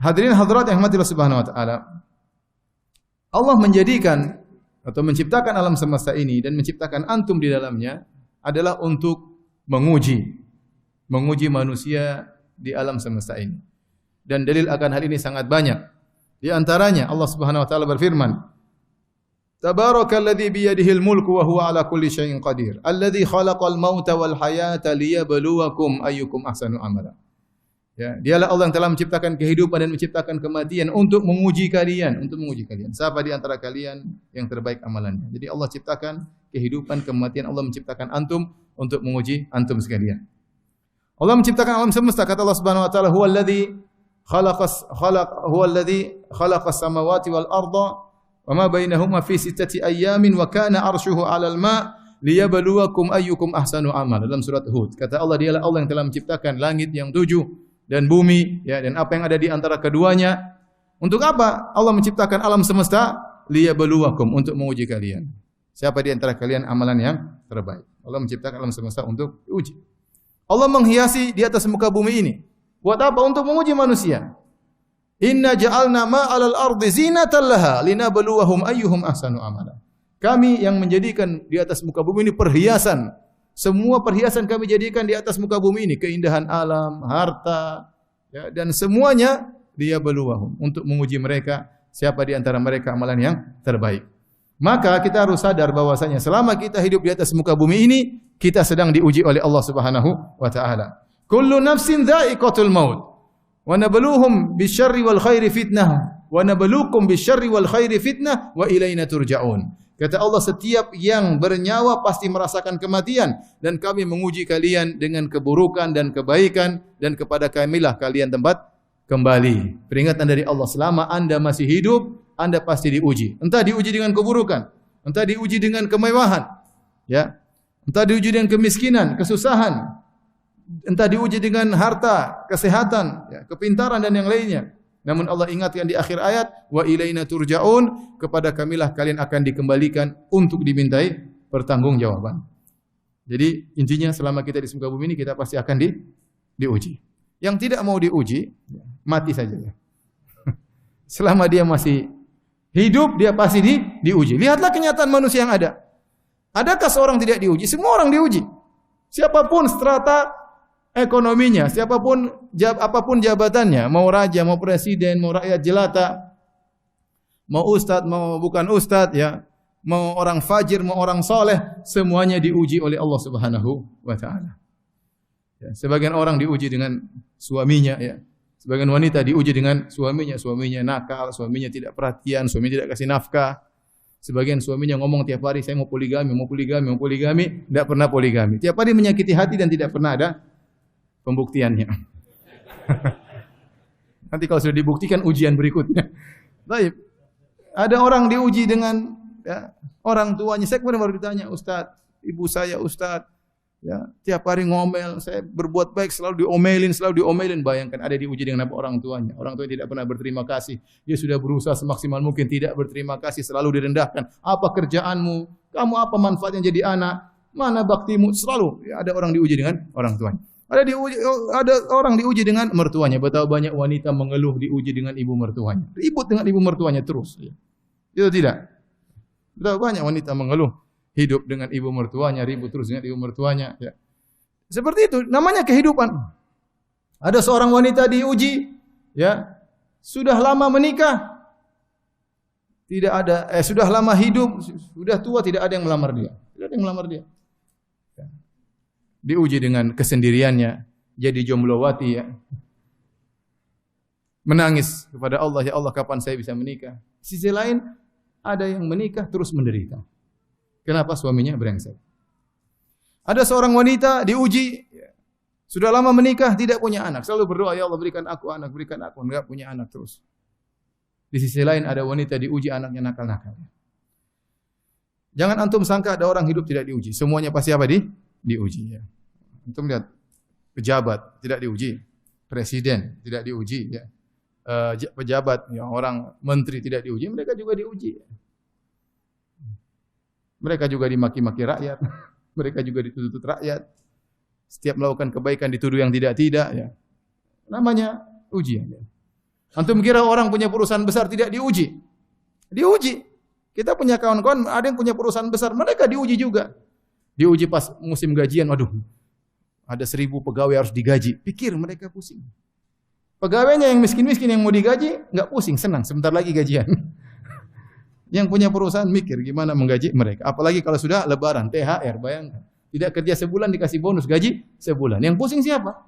Hadirin hadirat yang rahmati Allah Subhanahu wa taala. Allah menjadikan atau menciptakan alam semesta ini dan menciptakan antum di dalamnya adalah untuk menguji manusia di alam semesta ini. Dan dalil akan hal ini sangat banyak. Di antaranya Allah Subhanahu wa taala berfirman, Tabarakalladzi biyadihil mulku wa huwa ala kulli syai'in qadir. Alladzi khalaqal mauta wal hayata liyabluwakum ayyukum ahsanu amala. Ya, dialah Allah yang telah menciptakan kehidupan dan menciptakan kematian untuk menguji kalian. Siapa di antara kalian yang terbaik amalannya? Jadi Allah ciptakan kehidupan, kematian, Allah menciptakan antum untuk menguji antum sekalian. Allah menciptakan alam semesta, kata Allah Subhanahu wa taala, huwallazi khalaqas samawati wal arda wa ma bainahuma fi sittati ayyamin wa kana arshuhu 'alal ma' liyabluwakum ayyukum ahsanu amala. Dalam surat Hud, kata Allah, dialah Allah yang telah menciptakan langit yang 7 dan bumi, ya, dan apa yang ada di antara keduanya. Untuk apa Allah menciptakan alam semesta? Liyabluwakum, untuk menguji kalian. Siapa di antara kalian amalan yang terbaik? Allah menciptakan alam semesta untuk diuji. Allah menghiasi di atas muka bumi ini. Buat apa? Untuk menguji manusia. Inna ja'alna ma'alal ardi zinatan laha linabluwahum ayyuhum ahsanu amala. Kami yang menjadikan di atas muka bumi ini perhiasan. Semua perhiasan kami jadikan di atas muka bumi ini, keindahan alam, harta, ya, dan semuanya liyabluwahum, untuk menguji mereka siapa di antara mereka amalan yang terbaik. Maka kita harus sadar bahwasanya selama kita hidup di atas muka bumi ini, kita sedang diuji oleh Allah Subhanahu wa taala. Kullu nafsin dha'iqatul maut wa nabluhum bisyarri wal khairi fitnah wa nabluukum bisyarri wal khairi fitnah wa ilaina turja'un. Kata Allah, setiap yang bernyawa pasti merasakan kematian, dan kami menguji kalian dengan keburukan dan kebaikan, dan kepada kamilah kalian tempat kembali. Peringatan dari Allah, selama Anda masih hidup, Anda pasti diuji. Entah diuji dengan keburukan, entah diuji dengan kemewahan, ya, entah diuji dengan kemiskinan, kesusahan, entah diuji dengan harta, kesehatan, ya, kepintaran dan yang lainnya. Namun Allah ingatkan di akhir ayat, wa ilaina turja'un, kepada kamilah kalian akan dikembalikan untuk dimintai pertanggungjawaban. Jadi intinya selama kita di muka bumi ini, kita pasti akan diuji. Yang tidak mau diuji, mati saja. Selama dia masih hidup, dia pasti diuji. Lihatlah kenyataan manusia yang ada. Adakah seorang tidak diuji? Semua orang diuji. Siapapun strata ekonominya, siapapun, apapun jabatannya, mau raja, mau presiden, mau rakyat jelata, mau ustadz, mau bukan ustadz, ya, mau orang fajir, mau orang soleh, semuanya diuji oleh Allah Subhanahu wa taala. Ya, sebagian orang diuji dengan suaminya, ya. Sebagian wanita diuji dengan suaminya nakal, suaminya tidak perhatian, suaminya tidak kasih nafkah. Sebagian suaminya ngomong tiap hari, saya mau poligami, tidak pernah poligami. Tiap hari menyakiti hati dan tidak pernah ada pembuktiannya. Nanti kalau sudah dibuktikan, ujian berikutnya. Baik. Ada orang diuji dengan, ya, orang tuanya. Saya kemarin baru ditanya, Ustaz, ibu saya Ustaz, ya, tiap hari ngomel, saya berbuat baik selalu diomelin. Bayangkan ada diuji dengan apa? Orang tuanya. Orang tuanya tidak pernah berterima kasih. Dia sudah berusaha semaksimal mungkin, tidak berterima kasih, selalu direndahkan. Apa kerjaanmu? Kamu apa manfaatnya jadi anak? Mana baktimu? Selalu, ya, ada orang diuji dengan orang tuanya. Ada orang diuji dengan mertuanya. Betapa banyak wanita mengeluh diuji dengan ibu mertuanya. Ribut dengan ibu mertuanya terus. Ya. Itu tidak. Betapa banyak wanita mengeluh hidup dengan ibu mertuanya, ribut terus dengan ibu mertuanya. Ya. Seperti itu. Namanya kehidupan. Ada seorang wanita diuji, ya, sudah lama menikah, tidak ada. Sudah lama hidup, sudah tua, tidak ada yang melamar dia. Tidak ada yang melamar dia. Diuji dengan kesendiriannya, jadi jomblowati, ya. Menangis kepada Allah, ya Allah, kapan saya bisa menikah? Sisi lain, ada yang menikah terus menderita. Kenapa? Suaminya brengsek. Ada seorang wanita diuji, ya, sudah lama menikah, tidak punya anak. Selalu berdoa, ya Allah, berikan aku anak, enggak punya anak terus. Di sisi lain ada wanita diuji, anaknya nakal-nakal. Jangan antum sangka ada orang hidup tidak diuji. Semuanya pasti apa? Diuji, ya. Antum lihat pejabat tidak diuji, presiden tidak diuji, ya. Pejabat, ya, orang menteri tidak diuji, mereka juga diuji. Mereka juga dimaki-maki rakyat, mereka juga dituntut rakyat. Setiap melakukan kebaikan dituduh yang tidak-tidak, ya. Namanya ujian, ya. Antum kira orang punya perusahaan besar tidak diuji? Diuji. Kita punya kawan-kawan ada yang punya perusahaan besar, mereka diuji juga. Diuji pas musim gajian, waduh, ada 1000 pegawai harus digaji. Pikir mereka pusing. Pegawainya yang miskin-miskin yang mau digaji, enggak pusing, senang, sebentar lagi gajian. Yang punya perusahaan mikir gimana menggaji mereka. Apalagi kalau sudah lebaran, THR, bayangkan. Tidak kerja sebulan dikasih bonus, gaji sebulan. Yang pusing siapa?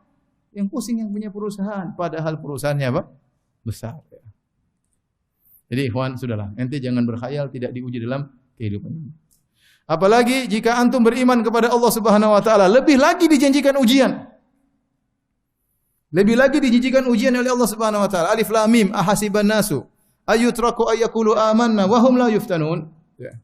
Yang pusing yang punya perusahaan. Padahal perusahaannya apa? Besar. Jadi ikhwan, sudahlah. Ente jangan berkhayal tidak diuji dalam kehidupan ini. Apalagi jika antum beriman kepada Allah Subhanahu wa taala, lebih lagi dijanjikan ujian. Lebih lagi dijanjikan ujian oleh Allah Subhanahu wa taala. Alif lam mim, ahasiban nasu ayutraku ayyakulu amanna wa hum la yuftanun. Ya.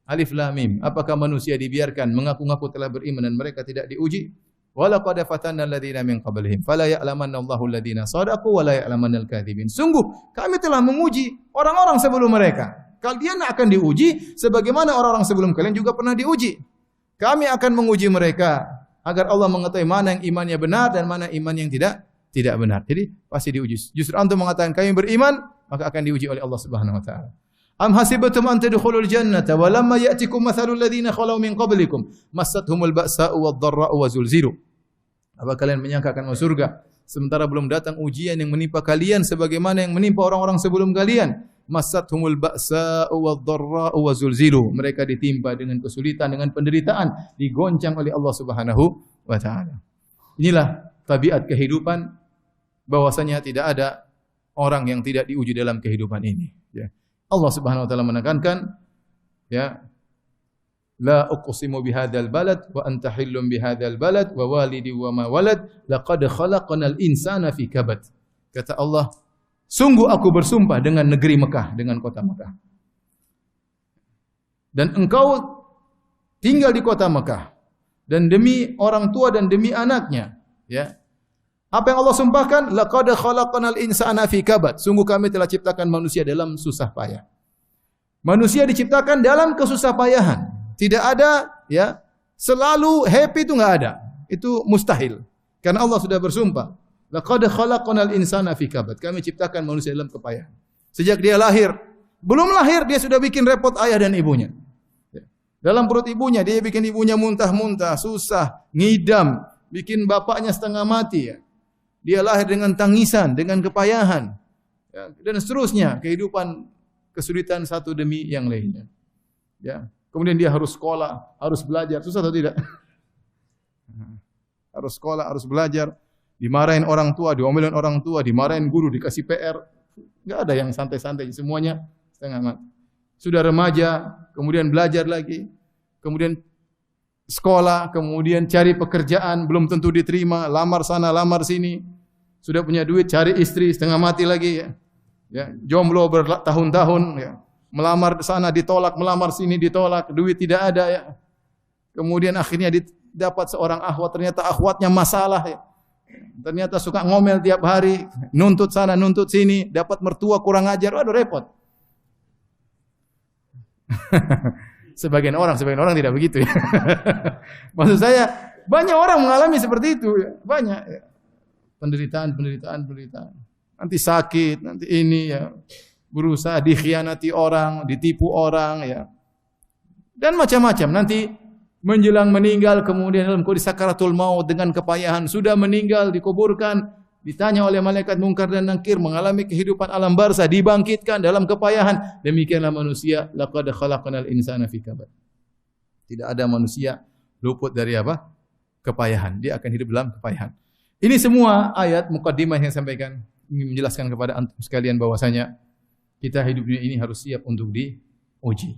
Alif lam mim, apakah manusia dibiarkan mengaku-ngaku telah beriman dan mereka tidak diuji? Walaqad fatanna alladziina min qablihim fala ya'lamanna Allahu alladziina shadaqu wa la ya'lamanna al-kadzibin. Sungguh kami telah menguji orang-orang sebelum mereka. Kalian akan diuji sebagaimana orang-orang sebelum kalian juga pernah diuji. Kami akan menguji mereka agar Allah mengetahui mana yang imannya benar dan mana iman yang tidak benar. Jadi pasti diuji. Justru antum mengatakan kami beriman, maka akan diuji oleh Allah Subhanahu wa taala. Am hasibatum an tadkhulul jannata wa lamma ya'tikum mathalul ladzina khalau min qablikum massathumul ba'sa'u wad-dharra'u wa zulzilu. Apa kalian menyangka akan masuk surga sementara belum datang ujian yang menimpa kalian sebagaimana yang menimpa orang-orang sebelum kalian? Massathumul ba'sa'u wad-dharra'u wa zulzilu. Mereka ditimpa dengan kesulitan, dengan penderitaan, digoncang oleh Allah Subhanahu wa taala. Inilah tabiat kehidupan, bahwasanya tidak ada orang yang tidak diuji dalam kehidupan ini, ya. Allah Subhanahu wa taala menekankan, ya, la uqsimu bihadzal balad wa anta hillum bihadzal balad wa walidi wa ma walad laqad khalaqnal insana fi kabad. Kata Allah, sungguh aku bersumpah dengan negeri Mekah, dengan kota Mekah. Dan engkau tinggal di kota Mekah, dan demi orang tua dan demi anaknya, ya. Apa yang Allah sumpahkan? Laqad khalaqnal insana fi kabad. Sungguh kami telah ciptakan manusia dalam susah payah. Manusia diciptakan dalam kesusah payahan. Tidak ada, ya, selalu happy, itu enggak ada. Itu mustahil. Karena Allah sudah bersumpah, laqad khalaqnal insana fi kabad. Kami ciptakan manusia dalam kepayahan. Sejak dia lahir, belum lahir dia sudah bikin repot ayah dan ibunya. Dalam perut ibunya dia bikin ibunya muntah-muntah, susah, ngidam, bikin bapaknya setengah mati, ya. Dia lahir dengan tangisan, dengan kepayahan, ya, dan seterusnya, kehidupan kesulitan satu demi yang lainnya. Ya, kemudian dia harus sekolah, harus belajar, susah atau tidak? Harus sekolah, harus belajar, dimarahin orang tua, diomelin orang tua, dimarahin guru, dikasih PR, enggak ada yang santai-santai, semuanya setengah mati. Sudah remaja, kemudian belajar lagi, kemudian sekolah, kemudian cari pekerjaan, belum tentu diterima, lamar sana, lamar sini. Sudah punya duit, cari istri, setengah mati lagi, ya. Ya, jomblo bertahun-tahun, ya. Melamar sana ditolak, melamar sini ditolak, duit tidak ada, ya. Kemudian akhirnya dapat seorang akhwat, ternyata akhwatnya masalah, ya. Ternyata suka ngomel tiap hari, nuntut sana, nuntut sini, dapat mertua kurang ajar, waduh repot. Sebagian orang tidak begitu, ya. Maksud saya, banyak orang mengalami seperti itu, ya. Banyak, ya. Penderitaan. Nanti sakit, nanti ini, ya. Berusaha dikhianati orang, ditipu orang, ya. Dan macam-macam. Nanti menjelang meninggal, kemudian dalam kondisi sakaratul maut dengan kepayahan, sudah meninggal, dikuburkan, ditanya oleh malaikat mungkar dan nakir, mengalami kehidupan alam barzah, dibangkitkan dalam kepayahan. Demikianlah manusia, laqad khalaqnal insana fi kabad. Tidak ada manusia luput dari apa? Kepayahan. Dia akan hidup dalam kepayahan. Ini semua ayat mukaddimah yang saya sampaikan ingin menjelaskan kepada antum sekalian bahwasanya kita hidup dunia ini harus siap untuk diuji.